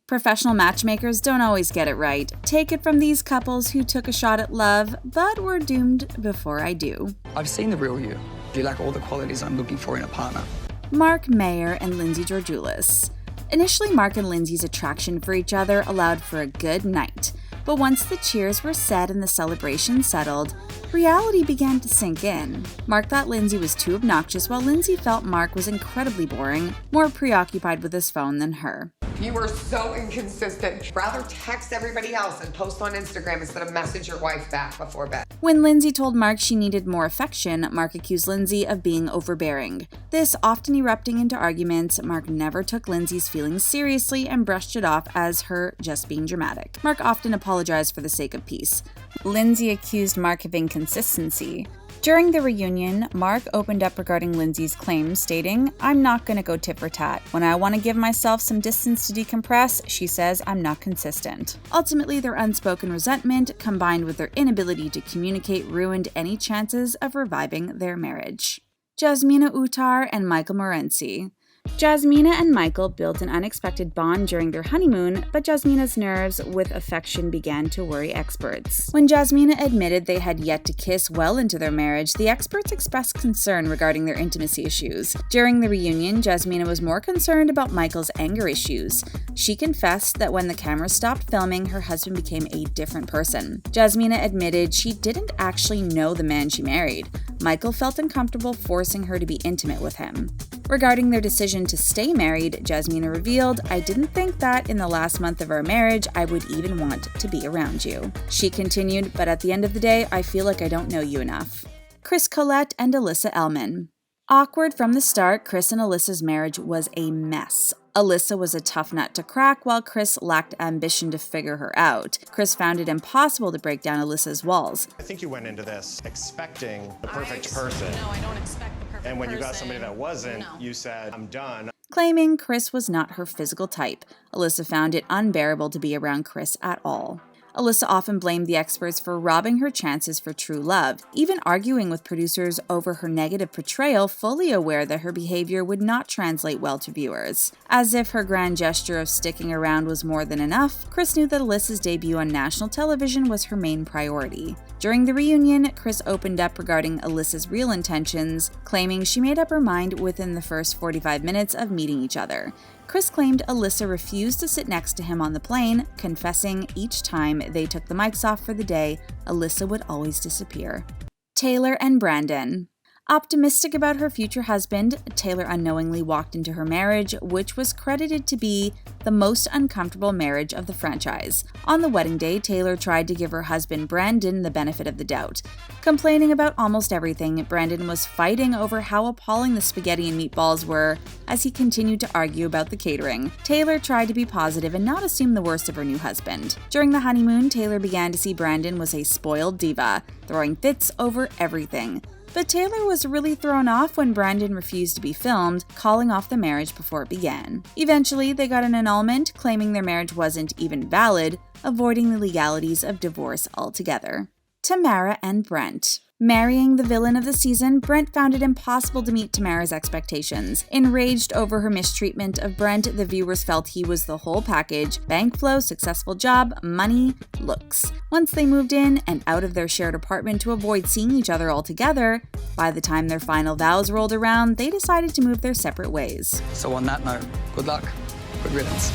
Professional matchmakers don't always get it right. Take it from these couples who took a shot at love, but were doomed before I do. I've seen the real you. You lack all the qualities I'm looking for in a partner. Mark, Maher, and Lindsey Georgoulis. Initially, Mark and Lindsey's attraction for each other allowed for a good night. But once the cheers were said and the celebration settled, reality began to sink in. Mark thought Lindsey was too obnoxious, while Lindsey felt Mark was incredibly boring, more preoccupied with his phone than her. You are so inconsistent. Rather text everybody else and post on Instagram instead of message your wife back before bed. When Lindsey told Mark she needed more affection, Mark accused Lindsey of being overbearing. This often erupting into arguments, Mark never took Lindsey's feelings seriously and brushed it off as her just being dramatic. Mark often apologized for the sake of peace. Lindsey accused Mark of inconsistency. During the reunion, Mark opened up regarding Lindsey's claims, stating, "I'm not gonna go tit for tat. When I want to give myself some distance to decompress, she says I'm not consistent." Ultimately, their unspoken resentment, combined with their inability to communicate, ruined any chances of reviving their marriage. Jasmina, Outar, and Michael Morency. Jasmina and Michael built an unexpected bond during their honeymoon, but Jasmina's nerves with affection began to worry experts. When Jasmina admitted they had yet to kiss well into their marriage, the experts expressed concern regarding their intimacy issues. During the reunion, Jasmina was more concerned about Michael's anger issues. She confessed that when the camera stopped filming, her husband became a different person. Jasmina admitted she didn't actually know the man she married. Michael felt uncomfortable forcing her to be intimate with him. Regarding their decision to stay married, Jasmina revealed, "I didn't think that in the last month of our marriage I would even want to be around you." She continued, "But at the end of the day, I feel like I don't know you enough." Chris, Collette, and Alyssa Ellman. Awkward from the start, Chris and Alyssa's marriage was a mess. Alyssa was a tough nut to crack, while Chris lacked ambition to figure her out. Chris found it impossible to break down Alyssa's walls. I think you went into this expecting the perfect person. No, I don't expect the perfect person. And when you got somebody that wasn't, you said, "I'm done." Claiming Chris was not her physical type, Alyssa found it unbearable to be around Chris at all. Alyssa often blamed the experts for robbing her chances for true love, even arguing with producers over her negative portrayal, fully aware that her behavior would not translate well to viewers. As if her grand gesture of sticking around was more than enough, Chris knew that Alyssa's debut on national television was her main priority. During the reunion, Chris opened up regarding Alyssa's real intentions, claiming she made up her mind within the first 45 minutes of meeting each other. Chris claimed Alyssa refused to sit next to him on the plane, confessing each time they took the mics off for the day, Alyssa would always disappear. Taylor and Brandon. Optimistic about her future husband, Taylor unknowingly walked into her marriage, which was credited to be the most uncomfortable marriage of the franchise. On the wedding day, Taylor tried to give her husband Brandon the benefit of the doubt. Complaining about almost everything, Brandon was fighting over how appalling the spaghetti and meatballs were as he continued to argue about the catering. Taylor tried to be positive and not assume the worst of her new husband. During the honeymoon, Taylor began to see Brandon was a spoiled diva, throwing fits over everything. But Taylor was really thrown off when Brandon refused to be filmed, calling off the marriage before it began. Eventually, they got an annulment, claiming their marriage wasn't even valid, avoiding the legalities of divorce altogether. Tamara and Brent. Marrying the villain of the season, Brent found it impossible to meet Tamara's expectations. Enraged over her mistreatment of Brent, the viewers felt he was the whole package: bank flow, successful job, money, looks. Once they moved in and out of their shared apartment to avoid seeing each other altogether, by the time their final vows rolled around, they decided to move their separate ways. So on that note, good luck. Good riddance.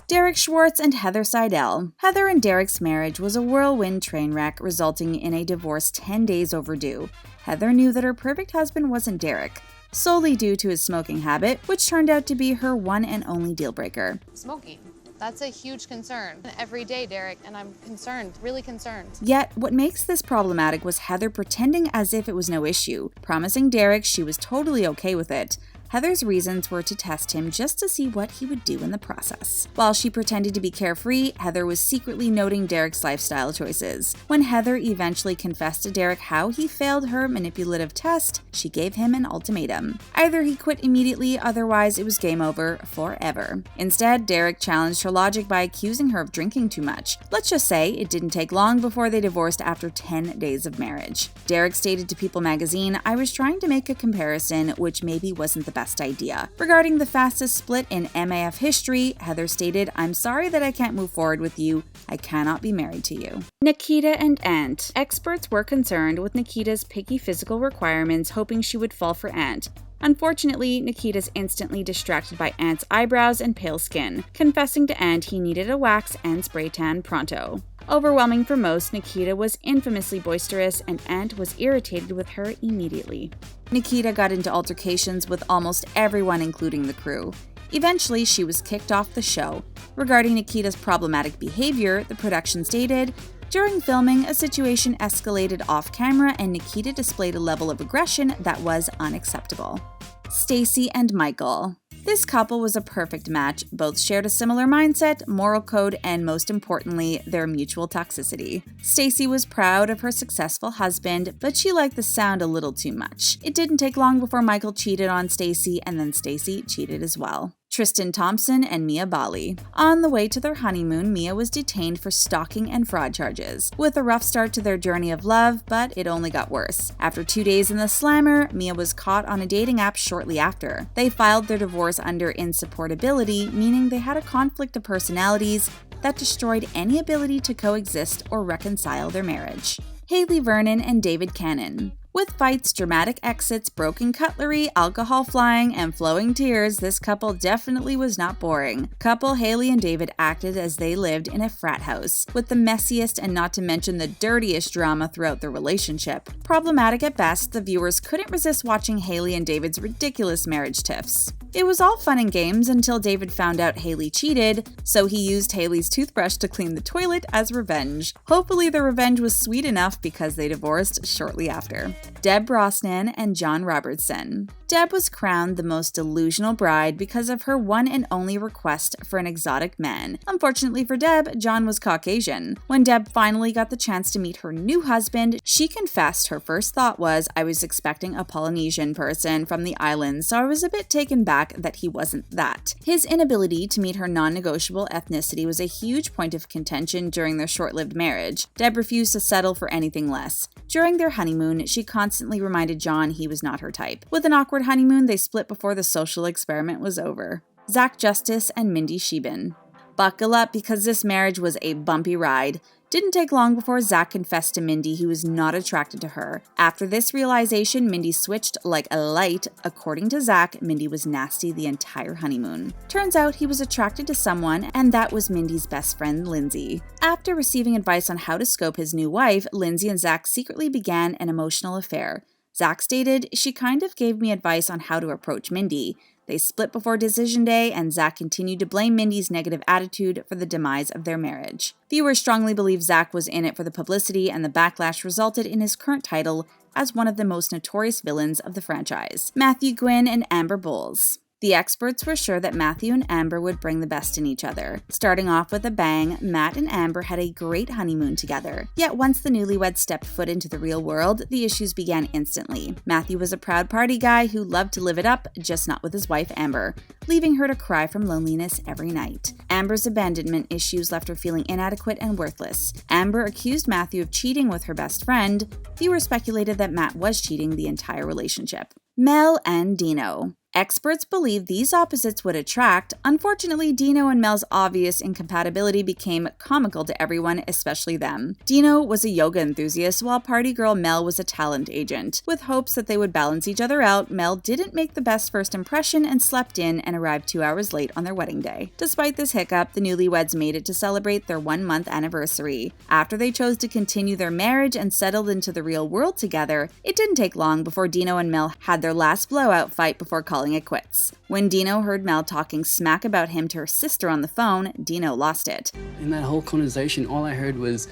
Derek Schwartz and Heather Seidel. Heather and Derek's marriage was a whirlwind train wreck, resulting in a divorce 10 days overdue. Heather knew that her perfect husband wasn't Derek, solely due to his smoking habit, which turned out to be her one and only deal breaker. Smoking. That's a huge concern. Every day, Derek, and I'm concerned, really concerned. Yet, what makes this problematic was Heather pretending as if it was no issue, promising Derek she was totally okay with it. Heather's reasons were to test him just to see what he would do in the process. While she pretended to be carefree, Heather was secretly noting Derek's lifestyle choices. When Heather eventually confessed to Derek how he failed her manipulative test, she gave him an ultimatum. Either he quit immediately, otherwise it was game over forever. Instead, Derek challenged her logic by accusing her of drinking too much. Let's just say it didn't take long before they divorced after 10 days of marriage. Derek stated to People magazine, "I was trying to make a comparison, which maybe wasn't the best best idea. Regarding the fastest split in MAF history, Heather stated, "I'm sorry that I can't move forward with you. I cannot be married to you." Nikita and Ant. Experts were concerned with Nikita's picky physical requirements, hoping she would fall for Ant. Unfortunately, Nikita's instantly distracted by Ant's eyebrows and pale skin, confessing to Ant he needed a wax and spray tan pronto. Overwhelming for most, Nikita was infamously boisterous, and Ant was irritated with her immediately. Nikita got into altercations with almost everyone, including the crew. Eventually, she was kicked off the show. Regarding Nikita's problematic behavior, the production stated, "During filming, a situation escalated off-camera and Nikita displayed a level of aggression that was unacceptable." Stacey and Michael. This couple was a perfect match. Both shared a similar mindset, moral code, and most importantly, their mutual toxicity. Stacey was proud of her successful husband, but she liked the sound a little too much. It didn't take long before Michael cheated on Stacey, and then Stacey cheated as well. Tristan Thompson and Bally. On the way to their honeymoon, Mia was detained for stalking and fraud charges. With a rough start to their journey of love, but it only got worse. After 2 days in the slammer, Mia was caught on a dating app shortly after. They filed their divorce under insupportability, meaning they had a conflict of personalities that destroyed any ability to coexist or reconcile their marriage. Hayley, Vernon, and David Cannon. With fights, dramatic exits, broken cutlery, alcohol flying, and flowing tears, this couple definitely was not boring. Couple Hayley and David acted as they lived in a frat house, with the messiest and not to mention the dirtiest drama throughout their relationship. Problematic at best, the viewers couldn't resist watching Hayley and David's ridiculous marriage tiffs. It was all fun and games until David found out Hayley cheated, so he used Hayley's toothbrush to clean the toilet as revenge. Hopefully the revenge was sweet enough because they divorced shortly after. Brosnan and John Robertson. Deb was crowned the most delusional bride because of her one and only request for an exotic man. Unfortunately for Deb, John was Caucasian. When Deb finally got the chance to meet her new husband, she confessed her first thought was, "I was expecting a Polynesian person from the islands, so I was a bit taken back that he wasn't that." His inability to meet her non-negotiable ethnicity was a huge point of contention during their short-lived marriage. Deb refused to settle for anything less. During their honeymoon, she constantly reminded John he was not her type. With an awkward honeymoon, they split before the social experiment was over. Zach Justice and Mindy Shiben. Buckle up because this marriage was a bumpy ride. Didn't take long before Zach confessed to Mindy he was not attracted to her. After this realization, Mindy switched like a light. According to Zach, Mindy was nasty the entire honeymoon. Turns out he was attracted to someone, and that was Mindy's best friend, Lindsey. After receiving advice on how to scope his new wife, Lindsey and Zach secretly began an emotional affair. Zach stated, "She kind of gave me advice on how to approach Mindy." They split before decision day, and Zach continued to blame Mindy's negative attitude for the demise of their marriage. Viewers strongly believe Zach was in it for the publicity, and the backlash resulted in his current title as one of the most notorious villains of the franchise. Matthew, Gwynne, and Amber Bowles. The experts were sure that Matthew and Amber would bring the best in each other. Starting off with a bang, Matt and Amber had a great honeymoon together. Yet once the newlyweds stepped foot into the real world, the issues began instantly. Matthew was a proud party guy who loved to live it up, just not with his wife Amber, leaving her to cry from loneliness every night. Amber's abandonment issues left her feeling inadequate and worthless. Amber accused Matthew of cheating with her best friend. Viewers speculated that Matt was cheating the entire relationship. Mel and Dino. Experts believe these opposites would attract. Unfortunately, Dino and Mel's obvious incompatibility became comical to everyone, especially them. Dino was a yoga enthusiast, while party girl Mel was a talent agent. With hopes that they would balance each other out, Mel didn't make the best first impression and slept in and arrived 2 hours late on their wedding day. Despite this hiccup, the newlyweds made it to celebrate their 1-month anniversary. After they chose to continue their marriage and settled into the real world together, it didn't take long before Dino and Mel had their last blowout fight before calling it quits. When Dino heard Mel talking smack about him to her sister on the phone, Dino lost it. In that whole conversation, all I heard was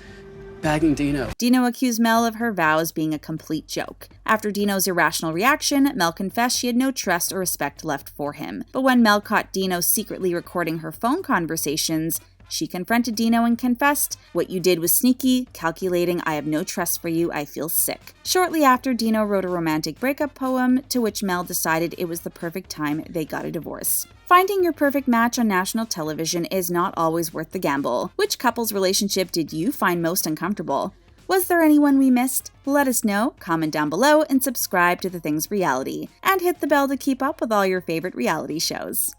bagging Dino. Dino accused Mel of her vows being a complete joke. After Dino's irrational reaction, Mel confessed she had no trust or respect left for him. But when Mel caught Dino secretly recording her phone conversations, she confronted Dino and confessed, "What you did was sneaky, calculating, I have no trust for you, I feel sick." Shortly after, Dino wrote a romantic breakup poem, to which Mel decided it was the perfect time they got a divorce. Finding your perfect match on national television is not always worth the gamble. Which couple's relationship did you find most uncomfortable? Was there anyone we missed? Let us know, comment down below, and subscribe to The Things Reality. And hit the bell to keep up with all your favorite reality shows.